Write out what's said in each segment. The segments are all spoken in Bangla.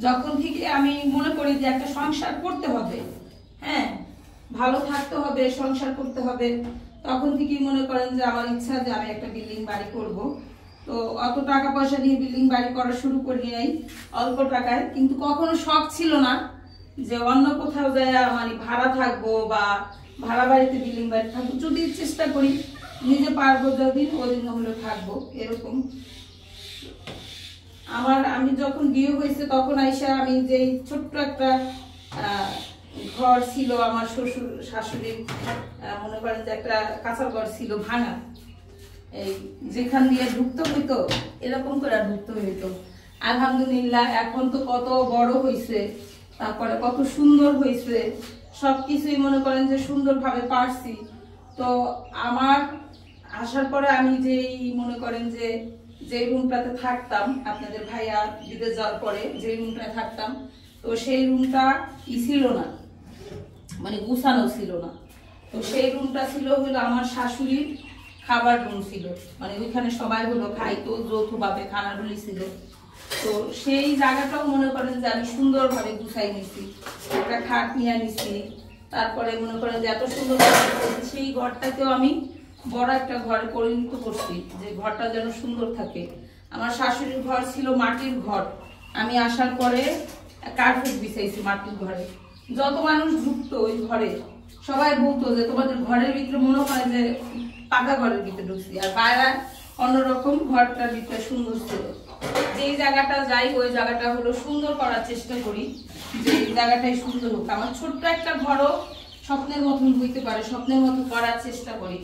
যখন থেকে আমি মনে করি যে একটা সংসার করতে হবে, হ্যাঁ ভালো থাকতে হবে, সংসার করতে হবে, তখন থেকেই মনে করেন যে আমার ইচ্ছা যে আমি একটা বিল্ডিং বাড়ি করব। তো অত টাকা পয়সা নিয়ে বিল্ডিং বাড়ি করা শুরু করি নাই, অল্প টাকায়। কিন্তু কখনো শখ ছিল না যে অন্য কোথাও যায় মানে ভাড়া থাকবো বা ভাড়া বাড়িতে বিল্ডিং বাড়ি থাকবো। যদি চেষ্টা করি নিজে পারবো, যতদিন ওদিন হলে থাকবো, এরকম। আমি যখন বিয়ে হয়েছে তখন আইসা আমি যে ছোট্ট একটা ঘর ছিল আমার শ্বশুর শাশুড়ির, মনে করেন যে একটা কাঁচা ঘর ছিল ভাঙা, এই যেখান দিয়ে ঢুকতে হইতো এরকম করে ঢুকতে হইতো। আলহামদুলিল্লাহ এখন তো কত বড় হয়েছে, তারপরে কত সুন্দর হয়েছে, সবকিছুই মনে করেন যে সুন্দরভাবে পারছি। তো আমার আসার পরে আমি যেই মনে করেন যে রুমটাতে থাকতাম, আপনাদের ভাইয়া বিদেশ যাওয়ার পরে যে রুমটায় থাকতাম, তো সেই রুমটা ছিল না, মানে গুছানো ছিল না। তো সেই রুমটা ছিল হলো আমার শাশুড়ির খাবার রুম ছিল, মানে ওইখানে সবাই হলো খাইতো, যৌথভাবে খানাগুলি ছিল। তো সেই জায়গাটাও মনে করেন যে আমি সুন্দরভাবে গুছাই নিছি, একটা খাট নিয়ে নিছি। তারপরে মনে করেন যে এত সুন্দর সেই ঘরটাকেও আমি বড় একটা ঘরে পরিণত করছি, যে ঘরটা যেন সুন্দর থাকে। আমার শাশুড়ির ঘর ছিল মাটির ঘর, আমি আসার পরে কার্পেট বিছাইছি মাটির ঘরে। যত মানুষ ঢুকতো ওই ঘরে সবাই বলতো যে তোমাদের ঘরের ভিতরে মনে হয় যে পাকা ঘরের ভিতরে ঢুকছি, আর বাইরে অন্যরকম, ঘরটার ভিতরে সুন্দর ছিল। যেই জায়গাটা যাই ওই জায়গাটা হলো সুন্দর করার চেষ্টা করি, যে এই জায়গাটাই সুন্দর হোক। আমার ছোট্ট একটা ঘরও স্বপ্নের মতন হইতে পারে, স্বপ্নের মতো করার চেষ্টা করি।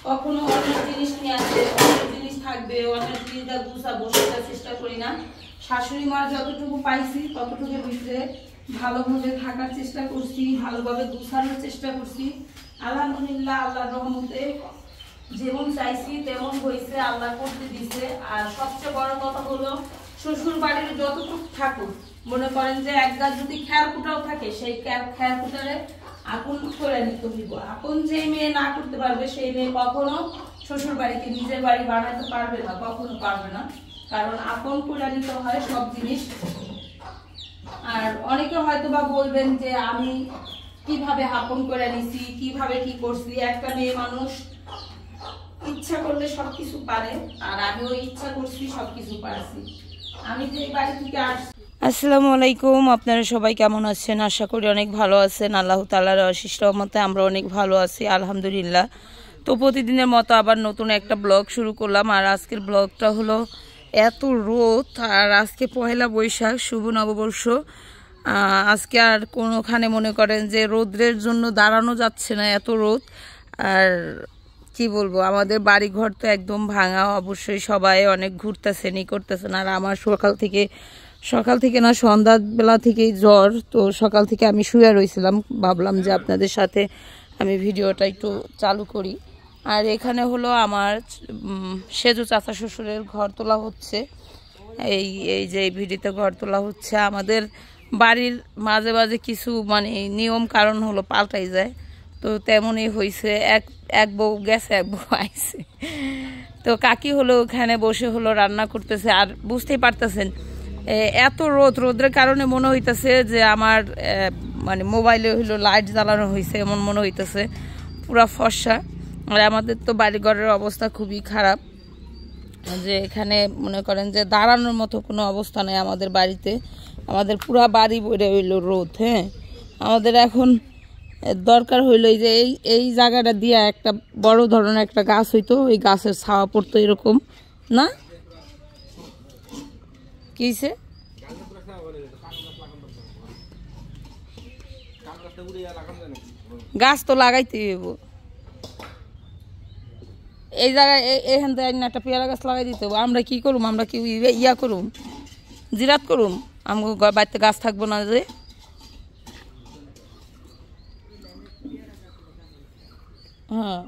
কখনো অনেক জিনিস নিয়ে আসে, অনেক জিনিস থাকবে, অনেক জিনিসটা গুছাবো সেটার চেষ্টা করি না। শাশুড়ি মার যতটুকু পাইছি ততটুকুর ভিতরে ভালোভাবে থাকার চেষ্টা করছি, ভালোভাবে গুছানোর চেষ্টা করছি। আলহামদুলিল্লাহ আল্লাহর রহমতে যেমন চাইছি তেমন হয়েছে, আল্লাহ করতে দিছে। আর সবচেয়ে বড় কথা হলো শ্বশুর বাড়ির যতটুকু থাকুক, মনে করেন যে এক গাছ যদি খেয়ার কুটাও থাকে, সেই খেয়ার কুটারে আপন করে নিতে হইব। আপন যে মেয়ে না করতে পারবে সেই মেয়ে কখনো শ্বশুর বাড়িকে নিজের বাড়ি বানাতে পারবে না, কখনো পারবে না। কারণ আপন করে নিতে হয় সব জিনিস। আর অনেকে হয়তো বা বলবেন যে আমি কিভাবে আপন করে নিছি, কিভাবে কি করছি। একটা মেয়ে মানুষ ইচ্ছা করলে সবকিছু পারে, আর আমিও ইচ্ছা করছি সবকিছু পারছি। আমি যে বাড়ি থেকে আসছি। আসসালামু আলাইকুম, আপনারা সবাই কেমন আছেন? আশা করি অনেক ভালো আছেন। আল্লাহ তাআলার অশেষ রহমতে আমরা অনেক ভালো আছি, আলহামদুলিল্লাহ। তো প্রতিদিনের মতো আবার নতুন একটা ব্লগ শুরু করলাম। আর আজকের ব্লগটা হলো এত রোদ, আর আজকে পহেলা বৈশাখ, শুভ নববর্ষ। আজকে আর কোনোখানে মনে করেন যে রোদ্রের জন্য দাঁড়ানো যাচ্ছে না, এত রোদ। আর কি বলবো, আমাদের বাড়ি ঘর তো একদম ভাঙা, অবশ্যই সবাই অনেক ঘুরতেছেন, ই করতেছেন। আর আমার সকাল থেকে না, সন্ধ্যাবেলা থেকেই জ্বর। তো সকাল থেকে আমি শুয়ে রয়েছিলাম, ভাবলাম যে আপনাদের সাথে আমি ভিডিওটা একটু চালু করি। আর এখানে হলো আমার সেজু চাচা শ্বশুরের ঘর তোলা হচ্ছে। এই যে এই ভিডিওতে ঘর তোলা হচ্ছে। আমাদের বাড়ির মাঝে মাঝে কিছু মানে নিয়ম কারণ হলো পাল্টাই যায়, তো তেমনই হয়েছে। এক বউ গেছে, এক বউ আইছে। তো কাকি হলো ওখানে বসে হলো রান্না করতেছে। আর বুঝতেই পারতেছেন এত রোদের কারণে মনে হইতেছে যে আমার মানে মোবাইলে হইলো লাইট জ্বালানো হয়েছে, এমন মনে হইতেছে, পুরা ফর্সা। আর আমাদের তো বাড়িঘরের অবস্থা খুবই খারাপ, যে এখানে মনে করেন যে দাঁড়ানোর মতো কোনো অবস্থা নেই আমাদের বাড়িতে। আমাদের পুরা বাড়ি বইরে হইলো রোদ। হ্যাঁ, আমাদের এখন দরকার হইলো যে এই জায়গাটা দিয়ে একটা বড় ধরনের একটা গাছ হইতো, ওই গাছের ছাওয়া পড়তো, এরকম না? কিছে গাছ তো লাগাইতে হইব এই জায়গায়, এখান থেকে একটা পেয়ারা গাছ লাগাই দিতে হবে। আমরা কি করুম? আমরা কি ইয়া করুম, জিরাত করুম? আমার বাড়িতে গাছ থাকবো না যে? হ্যাঁ,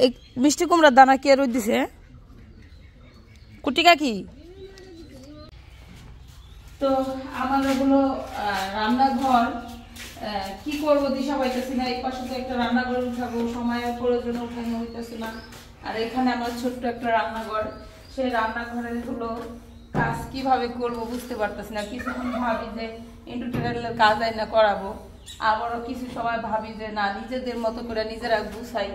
এই মিষ্টি কুমড়ার দানা কে রোদ দিছে? কুটি কাকি। তো আমাদের হলো রান্নাঘর, কি করবো দিশা পাইতেছি না। এই পাশে তো একটা রান্নাঘর উঠাবো, সময়ের প্রয়োজনে উঠানো হইতেছে না। আর এখানে আমার ছোট্ট একটা রান্নাঘর, সে রান্নাঘরের হলো কাজ কিভাবে করব বুঝতে পারতেছি না। কিছুক্ষণ ভাবি যে ইন্টারটেইনারের কাজ না করাবো, আবারও কিছু সময় ভাবি যে না নিজেদের মতো করে নিজেরা গুছাই।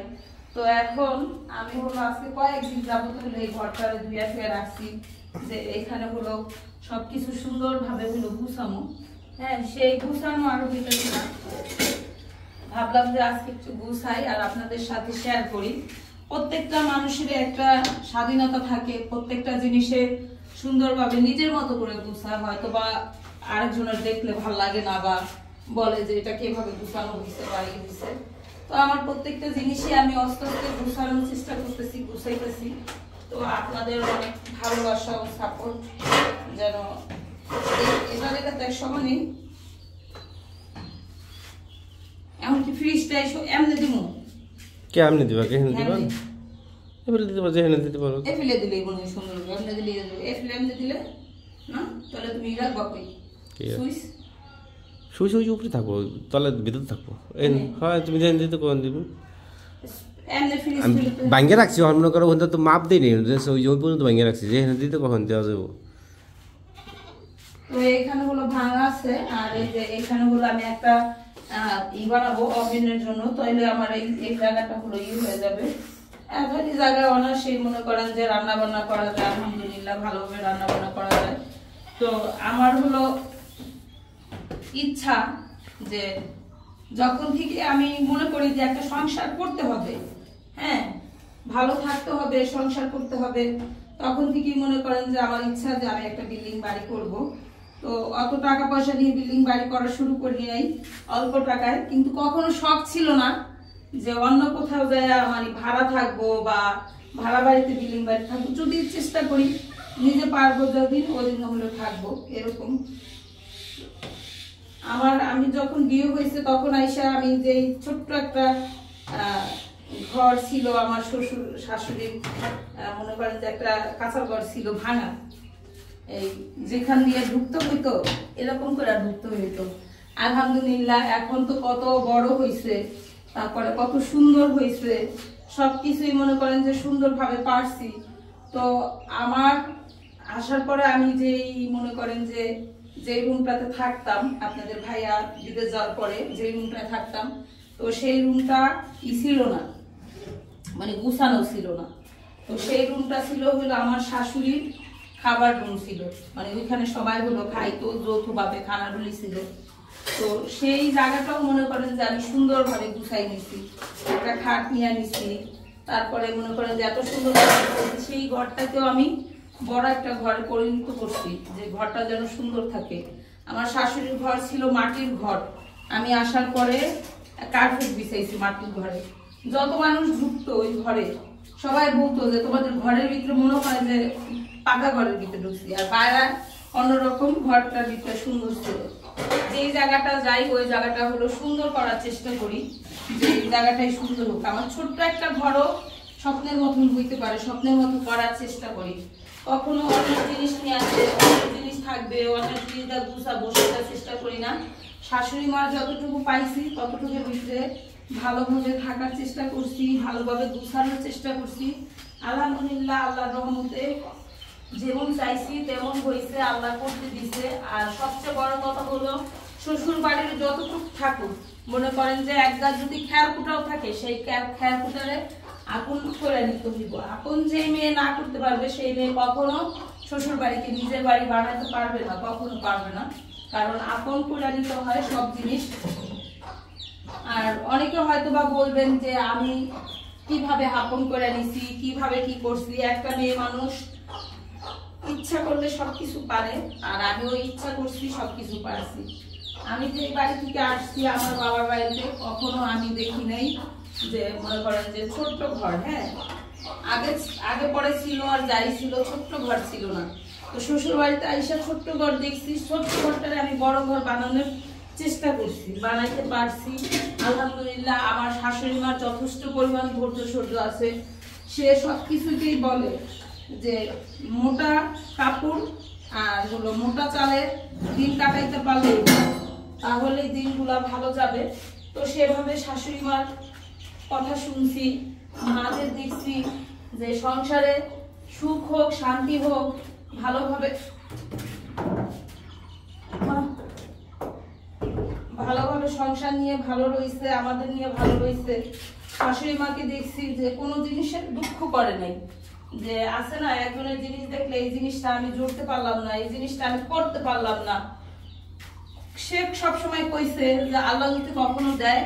তো এখন আমি হলো আজকে কয়েকদিন যাবত হলো এই ঘরটা ধুয়ে ফেয়ে রাখছি যে এখানে হলো সবকিছু সুন্দরভাবে হলো গুছানো। হ্যাঁ, সেই গুছানো আরো ভিতরে না, ভাবলাম যে আজকে একটু গুছাই আর আপনাদের সাথে শেয়ার করি। প্রত্যেকটা মানুষের একটা স্বাধীনতা থাকে, প্রত্যেকটা জিনিসে সুন্দরভাবে নিজের মতো করে গুছায়, হয়তো বা আরেকজনের দেখলে ভালো লাগে না বা বলে যে এটা কিভাবে গুছানো হয়েছে বা এই হয়েছে। তো আমার প্রত্যেকটা জিনিসই আমি আস্তে আস্তে গুছানোর চেষ্টা করতেছি, গুছাইতেছি। তো আপনাদের অনেক ভালোবাসা ও সাপোর্ট যেন এটার এটা দেখ সময় নেই। এমনকি ফ্রিজটা এমনি দিব কে এমনি দিবা কে এমনি দিবা এফেলে দিতে পারো যেখানে দিতে পারো এফেলে দিলেই মনে হয় সুন্দর হবে। এমনি দিলে এফেলে এমনি দিলে না তাহলে তুমি রাখবা কই সুইচ সুইচ সুইচ উপরে থাকবো তলে ভিতরে থাকবো হ্যাঁ তুমি যেখানে দিতে কোন দিবি এমনি ফ্রিজ ভাঙ্গে রাখছি মনে করো ওখানে তো মাপ দিই নেই ওই পর্যন্ত ভাঙ্গে রাখছি যেখানে দিতে কখন দেওয়া যাবো। তো এখানে হলো ভাঙা আছে আর এই যে এখানে হলো আমি একটা বানাবো ওভেনের জন্য, তাইলে আমার এই জায়গাটা হলো হয়ে যাবে। এখন এই জায়গায় অনায়াসেই মনে করেন যে রান্না বান্না করা যায়, আলহামদুলিল্লাহ ভালোভাবে রান্না বান্না করা যায়। তো আমার হলো ইচ্ছা যে যখন থেকে আমি মনে করি যে একটা সংসার করতে হবে, হ্যাঁ ভালো থাকতে হবে, সংসার করতে হবে, তখন থেকেই মনে করেন যে আমার ইচ্ছা যে আমি একটা বিল্ডিং বাড়ি করব। তো অত টাকা পয়সা দিয়ে বিল্ডিং বাড়ি করা শুরু করি নাই, অল্প টাকায়, কিন্তু কখনো শখ ছিল না যে অন্য কোথাও যায় মানে ভাড়া থাকবো বা ভাড়া বাড়িতে বিল্ডিং বাড়ি থাকবো। যদি চেষ্টা করি নিজে পারবো যতদিন ওদিন হলে থাকবো এরকম। আমি যখন বিয়ে হয়েছে তখন আইসা আমি যে ছোট্ট একটা ঘর ছিল আমার শ্বশুর শাশুড়ির, মনে করেন যে একটা কাঁচা ঘর ছিল ভাঙা, এই যেখান দিয়ে ঢুকতে হইতো এরকম করে ঢুকতে হইতো। আলহামদুলিল্লাহ এখন তো কত বড় হয়েছে, তারপরে কত সুন্দর হয়েছে, সবকিছুই মনে করেন যে সুন্দরভাবে পারছি। তো আমার আসার পরে আমি যেই মনে করেন যে রুমটাতে থাকতাম আপনাদের ভাইয়া বিদেশ যাওয়ার পরে যে রুমটায় থাকতাম, তো সেই রুমটা ছিল না, মানে গুছানো ছিল না। তো সেই রুমটা ছিল হলো আমার শাশুড়ির খাবার রুম ছিল, মানে ওইখানে সবাই হলো খাইতো, যৌথভাবে খানাগুলি ছিল। তো সেই জায়গাটাও মনে করেন যে আমি সুন্দরভাবে গুছাই নিছি, একটা খাট নিয়ে নিছি, তারপরে মনে করেন যে এত সুন্দর সেই ঘরটাকেও আমি বড় একটা ঘরে পরিণত করছি, যে ঘরটা যেন সুন্দর থাকে। আমার শাশুড়ির ঘর ছিল মাটির ঘর, আমি আসার পরে কার্পেট বিছাইছি মাটির ঘরে। যত মানুষ ঢুকতো ওই ঘরে সবাই বলতো যে তোমাদের ঘরের ভিতরে মনে হয় যে পাকা ঘরের ভিতরে ঢুকছি, আর বাইরে অন্যরকম, ঘরটার ভিতরে সুন্দর ছিল। যেই জায়গাটা যাই ওই জায়গাটা হলো সুন্দর করার চেষ্টা করি, যে এই জায়গাটাই সুন্দর হোক। আমার ছোট্ট একটা ঘরও স্বপ্নের মতন হইতে পারে, স্বপ্নের মতো করার চেষ্টা করি। কখনো অনেক জিনিস নিয়ে আসবে, অনেক জিনিস থাকবে, অনেক জিনিসটা গুছাবো সেটার চেষ্টা করি না। শাশুড়ি মার যতটুকু পাইছি ততটুকুর ভিতরে ভালোভাবে থাকার চেষ্টা করছি, ভালোভাবে গুছানোর চেষ্টা করছি। আলহামদুলিল্লাহ আল্লাহর রহমতে যেমন চাইছি তেমন হয়েছে, আল্লাহ করতে দিছে। আর সবচেয়ে বড় কথা হলো শ্বশুর বাড়ির যতটুকু থাকুক, মনে করেন যে একবার যদি খেয়ারকুটাও থাকে সেই খেয়ারকুটারে আপন করে নিতে হইব। আপন যে মেয়ে না করতে পারবে সেই মেয়ে কখনো শ্বশুর বাড়িকে নিজের বাড়ি বানাতে পারবে না, কখনো পারবে না। কারণ আপন করে নিতে হয় সব জিনিস। আর অনেকে হয়তো বা বলবেন যে আমি কিভাবে আপন করে নিছি, কিভাবে কি করছি। একটা মেয়ে মানুষ ইচ্ছা করলে সবকিছু পারে, আর আমিও ইচ্ছা করছি সবকিছু পারছি। আমি যে বাড়ি থেকে আসছি আমার বাবার বাড়িতে কখনো আমি দেখি নাই যে মনে করেন যে ছোট্ট ঘর, হ্যাঁ আগে পরে ছিল আর যাই ছিল ছোট্ট ঘর ছিল না। তো শ্বশুর বাড়িতে আইসা ছোট্ট ঘর দেখছি, ছোট্ট ঘরটারে আমি বড় ঘর বানানোর চেষ্টা করছি, বানাইতে পারছি। আলহামদুলিল্লাহ আমার শাশুড়ি মার যথেষ্ট পরিমাণ ধৈর্য সহ্য আছে। সে সবকিছুতেই বলে যে মোটা কাপড় আর হলো মোটা চালের দিন কাটাইতে পারলে তাহলে দিনগুলা ভালো যাবে। তো সেভাবে শাশুড়ি মার কথা শুনছি, মাদের দেখছি যে সংসারে সুখ হোক, শান্তি হোক, ভালোভাবে সংসার নিয়ে ভালো রয়েছে, আমাদের নিয়ে ভালো রয়েছে। শাশুড়ি মাকে দেখছি যে কোনো জিনিসের দুঃখ করে নাই, যে আছে না একজনের জিনিস দেখলে এই জিনিসটা আমি জুড়তে পারলাম না, এই জিনিসটা আমি করতে পারলাম না, সে সবসময় কইছে যে আল্লাহ যদি কখনো দেয়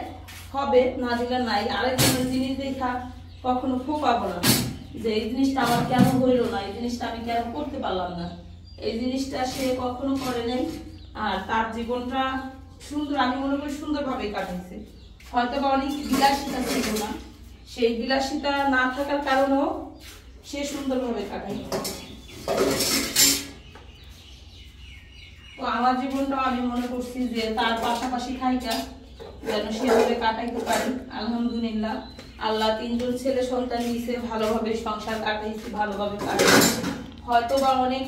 হবে, না দিলে নাই। আরেকজনের জিনিস দেখা কখনো খোঁপাবো না যে এই জিনিসটা আমার কেন হইলো না, এই জিনিসটা আমি কেন করতে পারলাম না, এই জিনিসটা সে কখনো করে নাই। আর তার জীবনটা সুন্দর, আমি মনে করি সুন্দরভাবে কাটাইছে। হয়তো বা অনেক বিলাসিতা ছিল না, সেই বিলাসিতা না থাকার কারণেও সে সুন্দরভাবে কাটাইছে। তো আমার জীবনটাও আমি মনে করছি যে তার পাশাপাশি থাইকা যেন সেভাবে কাটাইতে পারি। আলহামদুলিল্লাহ, আল্লাহ 3 জন ছেলে সন্তান দিয়েছে, ভালোভাবে সংসার কাটাইছি, ভালোভাবে কাটাইছি। হয়তো বা অনেক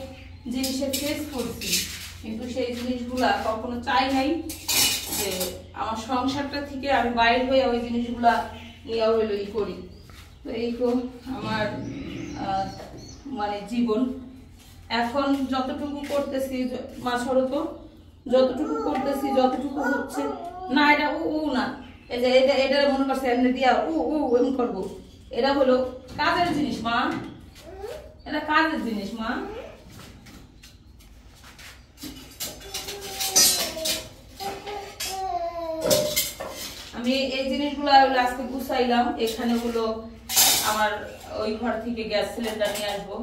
জিনিসের ফেস করছি, কিন্তু সেই জিনিসগুলা কখনো চাই নাই যে আমার সংসারটা থেকে আমি বাইরে হয়ে ওই জিনিসগুলা নিয়ে হইলো করি। তো এই তো আমার মানে জীবন। এখন যতটুকু করতেছি মাছরত, যতটুকু করতেছি, যতটুকু হচ্ছে না, এটা না, এই যে এটা মনে করছে এমনি দিয়া এমন করবো, এটা হলো কাজের জিনিস মা, এটা কাজের জিনিস মা। আমি এই জিনিসগুলো আজকে গুছাইলাম। এখানে হলো আমার ওই ঘর থেকে গ্যাস সিলিন্ডার নিয়ে আসবো,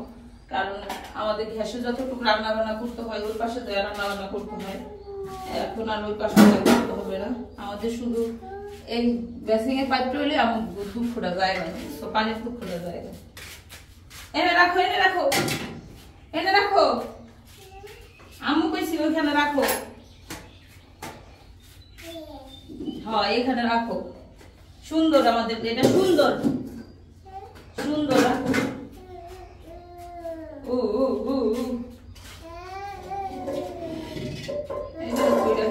কারণ আমাদের গ্যাসে যতটুকু রান্না বান্না করতে হয় ওই পাশে রান্না বান্না করতে হয়, এখন আর ওই পাশে করতে হবে না। আমাদের শুধু এই বেসিং এর পাইপ হইলে আমার দুঃখ ফোটা যায় না, তো পানির দুঃখ ফোটা যায় না। এনে রাখো, এনে রাখো, এনে রাখো, আম্মু কইছি ওইখানে রাখো। হ্যাঁ এখানে রাখো, সুন্দর আমাদের এটা সুন্দর সুন্দর রাখো। ও ও ও এটা কইরা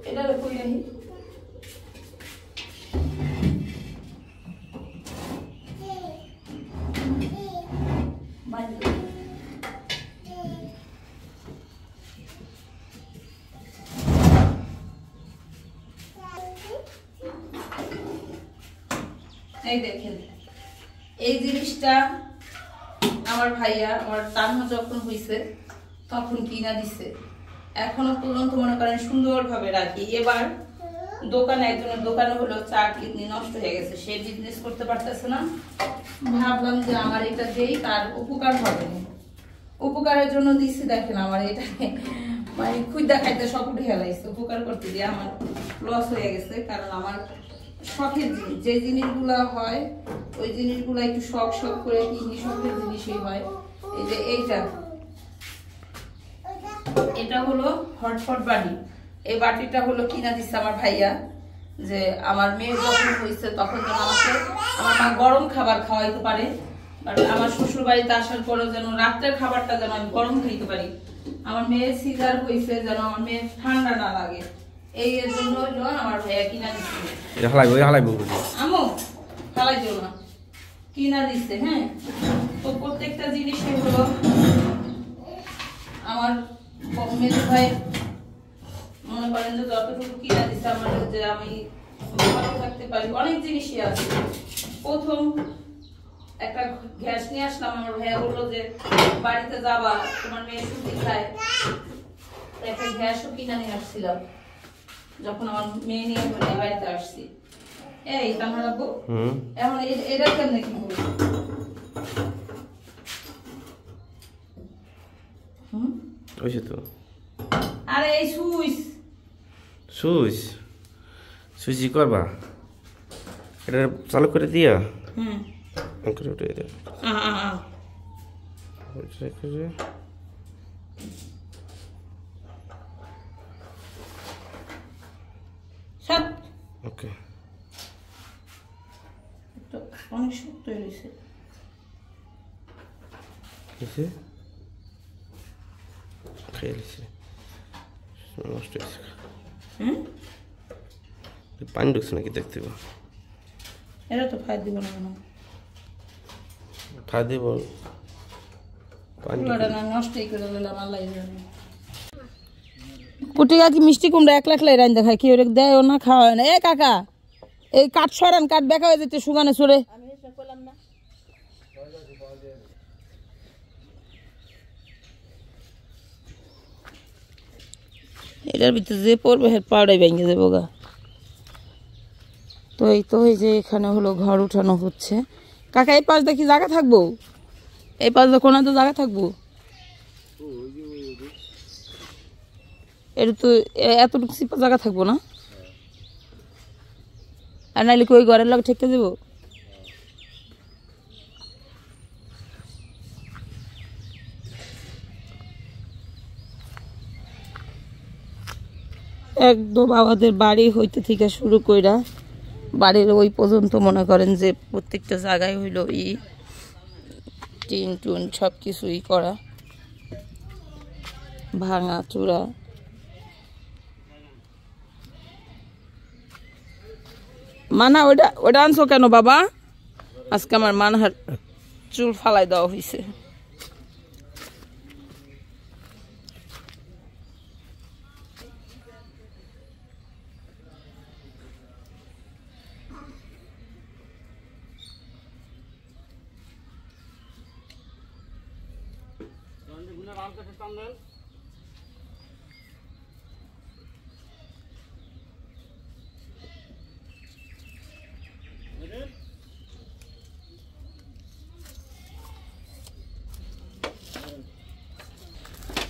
এটা কইরা এই দেখেন, এই জিনিসটা আমার ভাইয়া আমার তানহা যখন হইছে তখন কিনা দিছে, এখনো পর্যন্ত মনে করেন সুন্দরভাবে রাখি। এবার দোকানে একজনের দোকানে হলো চা কিডনি নষ্ট হয়ে গেছে, সে বিজনেস করতে পারতেছে না, ভাবলাম যে আমার এটা দেই, তার উপকার হবে না, উপকারের জন্য দিছি। দেখেন আমার এটা মানে খুঁজা খাইতে সব উঠে হেলাইছে, উপকার করতে দিয়ে আমার লস হয়ে গেছে। কারণ আমার শখের জিনিস, যে জিনিসগুলা হয় ওই জিনিসগুলা একটু শখ শখ করে কিনি, শখের জিনিসই হয়। এই যে এটা হলো হটপট বাটি, এই বাটিটা হলো কিনা দিচ্ছে আমার ভাইয়া, যে আমার মেয়ে যখন হয়েছে তখন যেন আমাকে আমার মা গরম খাবার খাওয়াইতে পারে, আমার শ্বশুর বাড়িতে আসার পরেও যেন রাত্রের খাবারটা যেন আমি গরম খাইতে পারি, আমার মেয়ের সিজার হয়েছে যেন আমার মেয়ের ঠান্ডা না লাগে, এই এর জন্য হলো আমার ভাইয়া কিনা দিচ্ছে। আমো ফালাই দিও না, কিনা দিচ্ছে। হ্যাঁ, তো প্রত্যেকটা জিনিসই হলো আমার মেয়ে ভাই মনে করেন যে যতটুকু কিনা দিচ্ছে আমার, যে আমি ভালো থাকতে পারি, অনেক জিনিসই আছে। প্রথম একটা গ্যাস নিয়ে আসলাম, আমার ভাইয়া বললো যে বাড়িতে যাবা তোমার মেয়ে সুতি খায়, একটা গ্যাসও কিনা নিয়ে আসছিলাম যখন আমার মেয়ে নিয়ে বাড়িতে আসছি। এই তানহা রাখবো এখন এটা কেমনে কি করবো? তো আরে এই সুইচ সুইচ সুইচ করবা, এটা চালু করে দিয়া করে উঠে দে। ওকে, অনেক শক্ত হয়েছে, খেয়েছে নষ্ট হয়েছে। পানি ঢুকছে নাকি দেখতে, এটা তো ফাই দিব না কেন? খাই দিব পোলাটা না নষ্টই করে দিলাম আল্লাহ জানে। কুটিকা কি মিষ্টি কুমড়া একলা একলাই রাইন দেখায় কি ওরে দেয়ও না খাওয়া না। এ কাকা এই কাঠ সরান, কাঠ বেঁকা হয়ে যেতে সুগানে সরে। এটার ভিতরে যে পড়বে পাউডাই ভেঙে যাবো গা। তো এই যে এখানে হলো ঘর উঠানো হচ্ছে। কাকা এই পাশ দেখি জায়গা থাকবো, এই পাশ দেখো না তো জায়গা থাকবো। এটা তো এতটুকু সিপা জায়গা থাকবো না, আর নাইলে কি ওই ঘরের লোক ঠেকে দেবো। একদম আমাদের বাড়ি হইতে থেকে শুরু কইরা বাড়ির ওই পর্যন্ত মনে করেন যে প্রত্যেকটা জায়গায় হইল টিন টুন সব কিছুই করা, ভাঙা চূড়া। মানা ওটা আনছো কেন বাবা? আজকে আমার মানহার চুল ফালাই দেওয়া হয়েছে।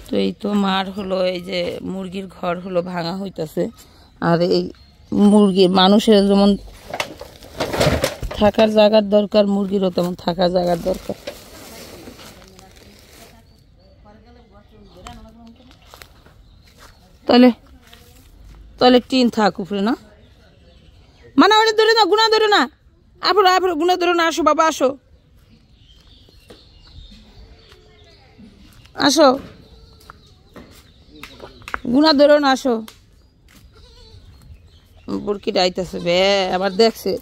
তো এই তো মার হলো এই যে মুরগির ঘর হলো ভাঙা হইতাছে। আর এই মুরগির মানুষের যেমন থাকার জায়গার দরকার, মুরগিরও তেমন থাকার জায়গার দরকার। তাহলে টিন থাক উপরে না, মানে ওটা ধরে না, গুণা ধরে না, আপনার গুণা ধরে না। আসো বাবা আসো, আসো গুণা ধরো না, আসো। বুরকিটা আইতেছে বে আবার দেখছে